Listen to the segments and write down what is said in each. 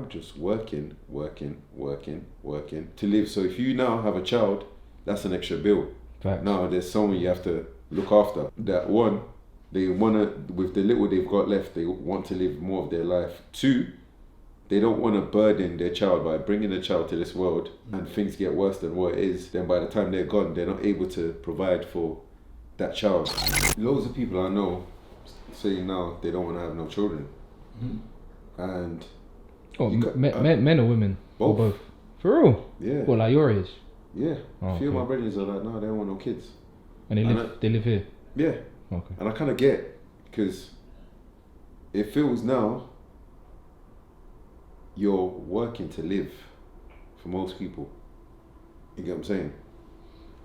I'm just working to live. So if you now have a child, that's an extra bill. Facts. Now there's someone you have to look after. That one, they wanna, with the little they've got left, they want to live more of their life. Two, they don't want to burden their child by bringing the child to this world and things get worse than what it is. Then by the time they're gone, they're not able to provide for that child. Loads of people I know say now they don't want to have no children. And men or women? both. Or both? For real? Yeah. Well, like your age? Yeah. Oh, A few of okay. my brothers are like, no, they don't want no kids. And they live here? Yeah. Okay. And I kind of get, because it feels now you're working to live for most people. You get what I'm saying?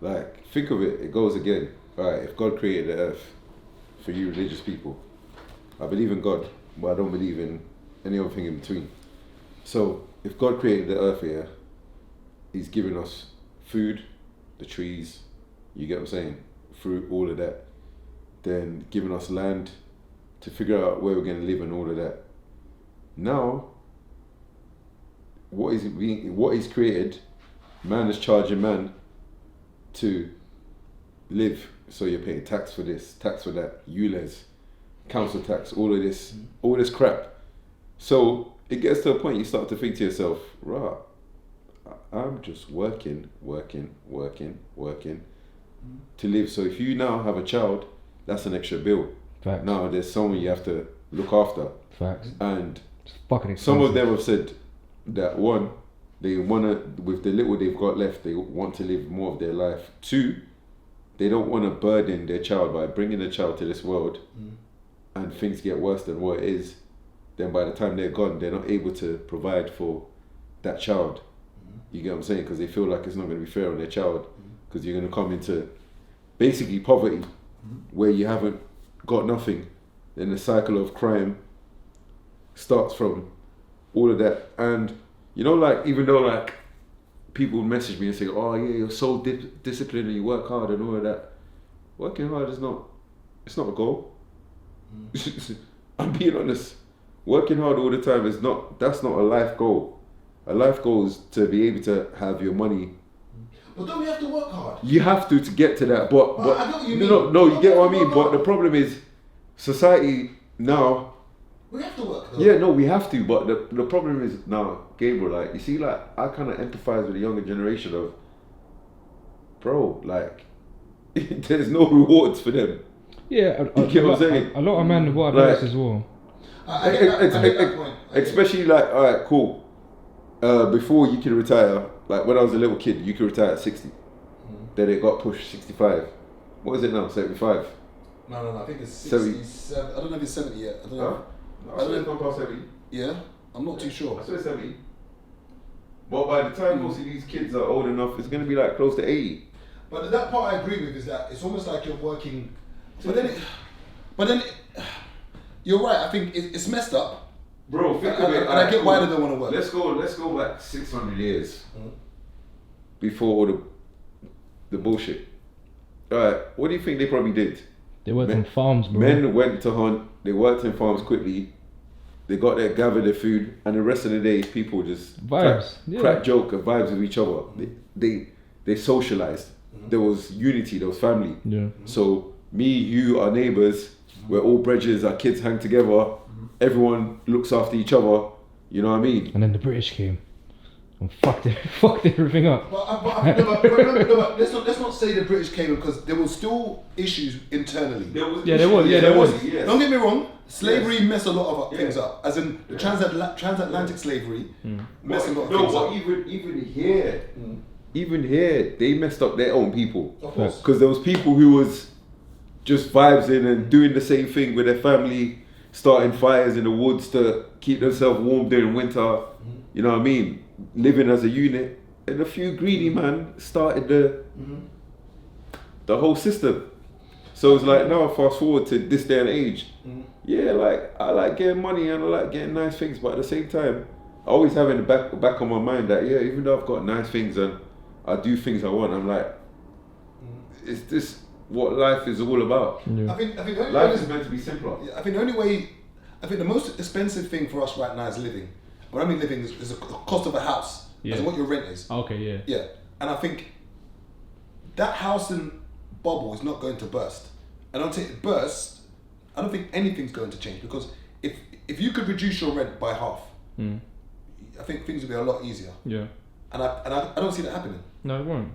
Like, think of it, it goes again. Alright, if God created the earth for you religious people, I believe in God, but I don't believe in any other thing in between. So, if God created the earth here, He's given us food, the trees, you get what I'm saying? Fruit, all of that. Then giving us land to figure out where we're going to live and all of that. Now, what He's created, man is charging man to live. So you're paying tax for this, tax for that, ULEZ, council tax, all this crap. So it gets to a point you start to think to yourself, right, I'm just working to live. So if you now have a child, that's an extra bill. Facts. Now there's someone you have to look after. Facts. And It's fucking expensive. some of them have said that one, they wanna, with the little they've got left, they want to live more of their life. Two, they don't want to burden their child by bringing the child to this world and things get worse than what it is. Then by the time they're gone, they're not able to provide for that child. You get what I'm saying? Because they feel like it's not going to be fair on their child, because you're going to come into basically poverty where you haven't got nothing. Then the cycle of crime starts from all of that. And you know, like, even though like people message me and say, oh yeah, you're so disciplined and you work hard and all of that, working hard is not, it's not a goal. I'm being honest, working hard all the time is not, that's not a life goal. A life goal is to be able to have your money. But don't we have to work hard? You have to get to that, but I know what you no, mean. no, you But get we what I have to mean. work But hard. the problem is, society now. We have to work though. Yeah, no, we have to. But the problem is now, Gabriel. Like, you see, like, I kind of empathize with the younger generation of, bro, like, there's no rewards for them. Yeah, You get what I'm saying? a lot of men what I've Like- noticed as well. I get that point. Especially like, all right, cool. Before you can retire, like when I was a little kid, you could retire at 60. Then it got pushed 65. What is it now? 75. No, I think it's 70. 67. I don't know if it's 70 yet. I don't know. No, I swear it's gone past 70. Yeah, I'm not too sure. I swear it's 70. But by the time most of these kids are old enough, it's going to be like close to 80. But that part I agree with is that it's almost like you're working. But then, you're right. I think it's messed up. Bro, think And of it. I get why they don't want to work. Let's go back 600 years before all the bullshit. Alright, what do you think they probably did? They worked on farms, bro. Men went to hunt, they worked in farms quickly, they got there, gathered their food, and the rest of the day people just Vibes, crack joke and vibes with each other. They socialized. There was unity, there was family. Yeah. So me, you, our neighbours, we're all bridges, our kids hang together, everyone looks after each other, you know what I mean? And then the British came and fucked everything up. But let's not say the British came because there were still issues internally. There was. Yes. Don't get me wrong. Slavery messed a lot of things up. As in the transatlantic slavery messed a lot of things up. Even here, they messed up their own people. Of course. Because there was people who was just vibes in and doing the same thing with their family, starting fires in the woods to keep themselves warm during winter. You know what I mean? Living as a unit. And a few greedy man started the whole system. So it's like, now fast forward to this day and age. Yeah, like, I like getting money and I like getting nice things, but at the same time, I always have in the back of my mind that, yeah, even though I've got nice things and I do things I want, I'm like, is this what life is all about? Yeah. I think the only Life way is meant to be simpler. I think the only way, I think the most expensive thing for us right now is living. What I mean living is the cost of a house. Yeah. As in what your rent is. Okay, yeah. Yeah. And I think that housing bubble is not going to burst. I don't think it bursts. I don't think anything's going to change because if you could reduce your rent by half, I think things would be a lot easier. Yeah. And I don't see that happening. No, it won't.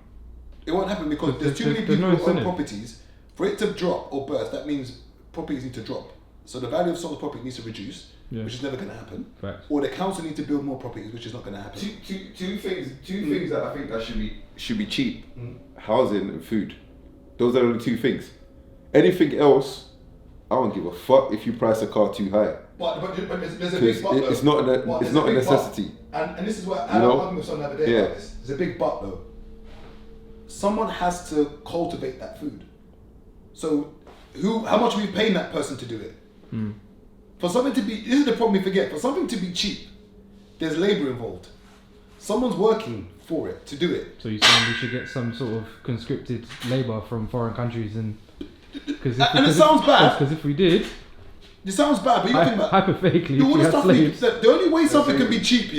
It won't happen because there's too many people who own properties. For it to drop or burst, that means properties need to drop. So the value of someone's property needs to reduce, which is never going to happen. Facts. Or the council need to build more properties, which is not going to happen. Two things that I think that should be cheap: housing and food. Those are the only two things. Anything else, I don't give a fuck if you price a car too high. But there's a big but though. It's not a necessity. And this is what I was talking with someone the other day about this. There's a big but though. Someone has to cultivate that food. So how much are we paying that person to do it? For something to be, this is the problem we forget, for something to be cheap, there's labour involved. Someone's working for it, to do it. So you're saying we should get some sort of conscripted labour from foreign countries and it sounds bad. Because if we did, it sounds bad, but you're thinking about hypothetically, if we had slaves, the only way something can be cheap,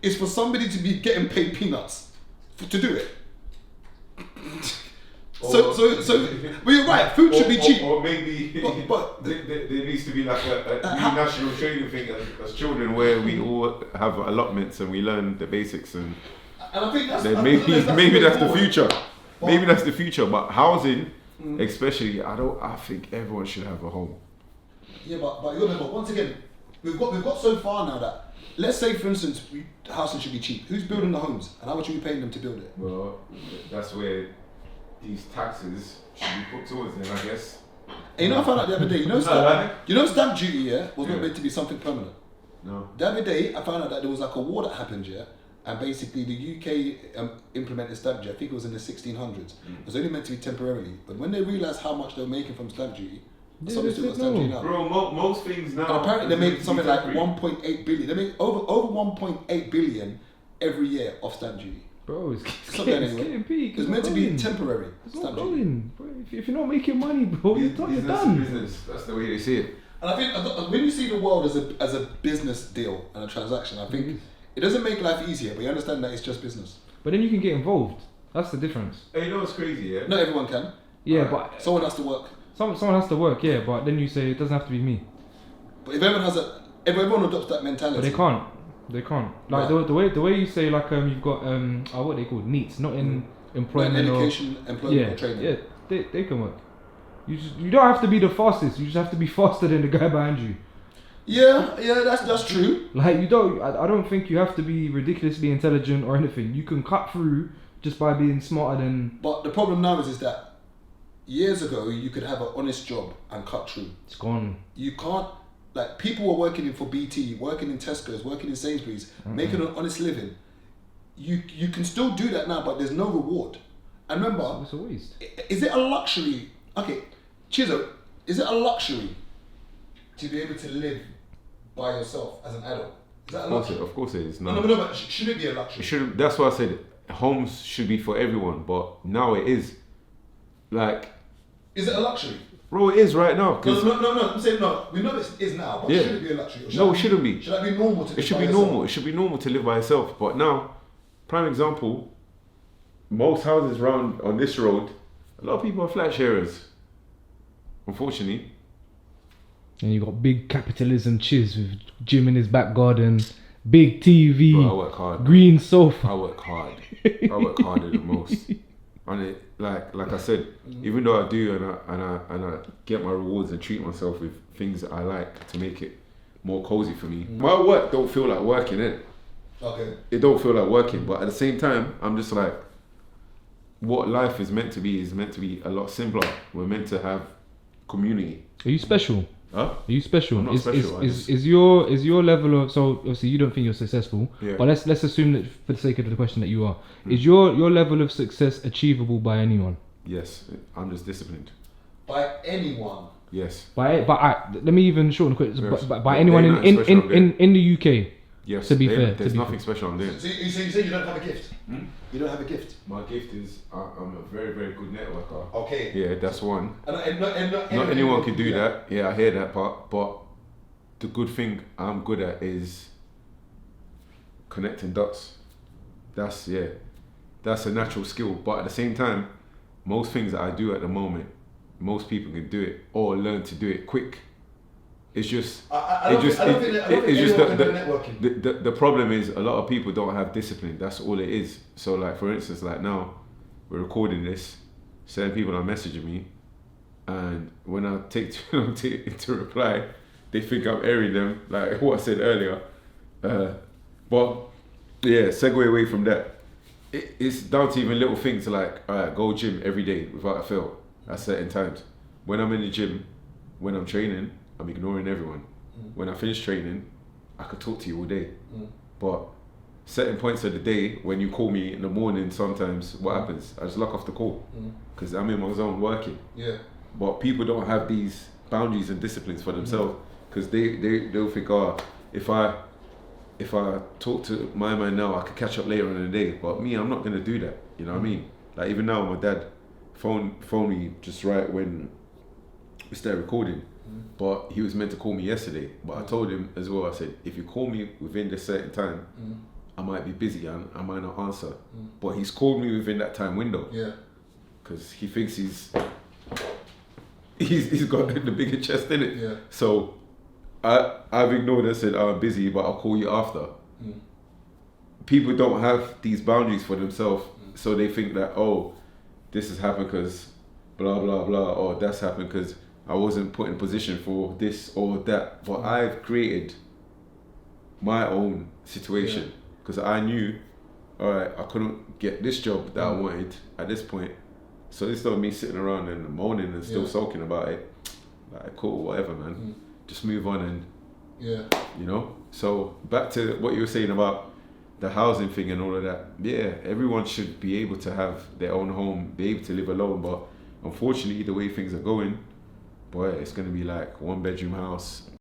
is for somebody to be getting paid peanuts to do it. So, but you're right. Food should be cheap. Or maybe, but there needs to be like a new national training thing as children, where we all have allotments and we learn the basics, and I think that's maybe that's the future. Maybe that's the future. But housing, especially, I think everyone should have a home. Yeah, but you remember once again, we've got so far now that let's say, for instance, housing should be cheap. Who's building the homes, and how much are we paying them to build it? Well, that's where these taxes should be put towards them, I guess. And I found out the other day, stamp duty, was not meant to be something permanent. No. The other day, I found out that there was like a war that happened, and basically the UK implemented stamp duty. I think it was in the 1600s. It was only meant to be temporarily, but when they realised how much they were making from stamp duty, some still got stamp duty now. Bro, most things now. And apparently they make something like 1.8 billion. They make over 1.8 billion every year off stamp duty. Bro, it's getting peak. It's meant to be temporary. It's not going. Bro, if you're not making money, bro, you're done. Business. That's the way they see it. And I think when you see the world as a business deal and a transaction, I think it doesn't make life easier, but you understand that it's just business. But then you can get involved. That's the difference. Hey, you know what's crazy, yeah? Not everyone can. Yeah, but someone has to work. Someone has to work, yeah. But then you say it doesn't have to be me. But if everyone adopts that mentality, but they can't. They can't. Like right. the way you say like you've got what they call NEETs, not in employment education, employment or training. Yeah, they can work. You don't have to be the fastest. You just have to be faster than the guy behind you. Yeah, that's true. Like I don't think you have to be ridiculously intelligent or anything. You can cut through just by being smarter than. But the problem now is that years ago you could have an honest job and cut through. It's gone. You can't. Like people were working for BT, working in Tesco's, working in Sainsbury's, making an honest living. You can still do that now, but there's no reward. And remember, it's a waste. Is it a luxury? Okay, CHZO, is it a luxury to be able to live by yourself as an adult? Is that a luxury? Of course it is. No, but should it be a luxury? It should. That's why I said homes should be for everyone, but now it is. Like, is it a luxury? Bro, it is right now. No. I'm saying no. We know it is now, but should it be a luxury? No, it shouldn't be. Should that be normal to live by yourself? It should be normal. It should be normal to live by yourself. But now, prime example, most houses around on this road, a lot of people are flat sharers. Unfortunately. And you got big capitalism chiz with gym in his back garden, big TV, Bro, I work hard. Green sofa. I work hard. I work harder than most. And it, like I said, even though I do and I get my rewards and treat myself with things that I like to make it more cozy for me. My work don't feel like working, innit? Okay. It don't feel like working, but at the same time, I'm just like, what life is meant to be a lot simpler. We're meant to have community. Are you special? Huh? Are you special? I'm not special. Is your level of, so obviously you don't think you're successful, but let's assume that for the sake of the question that you are. Is your level of success achievable by anyone? Yes, I'm just disciplined. By anyone? Yes. Let me even shorten quick. By anyone in the UK. Yes. To be fair, there's nothing special I'm doing. So you say you don't have a gift? You don't have a gift? My gift is I'm a very, very good networker. Okay. Yeah, that's one. And not anyone can do that. Yeah, I hear that part. But the good thing I'm good at is connecting dots. That's a natural skill. But at the same time, most things that I do at the moment, most people can do it or learn to do it quick. It's just the problem is a lot of people don't have discipline. That's all it is. So like for instance, like now we're recording this, certain people are messaging me, and when I take too long to reply, they think I'm airing them, like what I said earlier. But yeah, segue away from that. It's down to even little things like, alright, go gym every day without a fail at certain times. When I'm in the gym, when I'm training, I'm ignoring everyone. When I finish training, I could talk to you all day. But certain points of the day, when you call me in the morning, sometimes what happens? I just lock off the call because I'm in my zone working. Yeah. But people don't have these boundaries and disciplines for themselves because they'll think, oh, if I talk to my man now, I could catch up later in the day. But me, I'm not gonna do that. You know what I mean? Like even now, my dad phoned me just right when we started recording. But he was meant to call me yesterday. But I told him as well, I said, if you call me within this certain time, I might be busy and I might not answer. But he's called me within that time window. Yeah. Because he thinks he's got the bigger chest in it. Yeah. So I've ignored and said, oh, I'm busy, but I'll call you after. People don't have these boundaries for themselves. So they think that, oh, this has happened because blah, blah, blah, or that's happened because I wasn't put in position for this or that. But I've created my own situation because I knew, all right, I couldn't get this job that I wanted at this point. So instead of me sitting around and moaning and still sulking about it, like, cool, whatever, man. Just move on and, you know? So back to what you were saying about the housing thing and all of that. Yeah, everyone should be able to have their own home, be able to live alone. But unfortunately, the way things are going, boy, it's going to be like 1-bedroom house,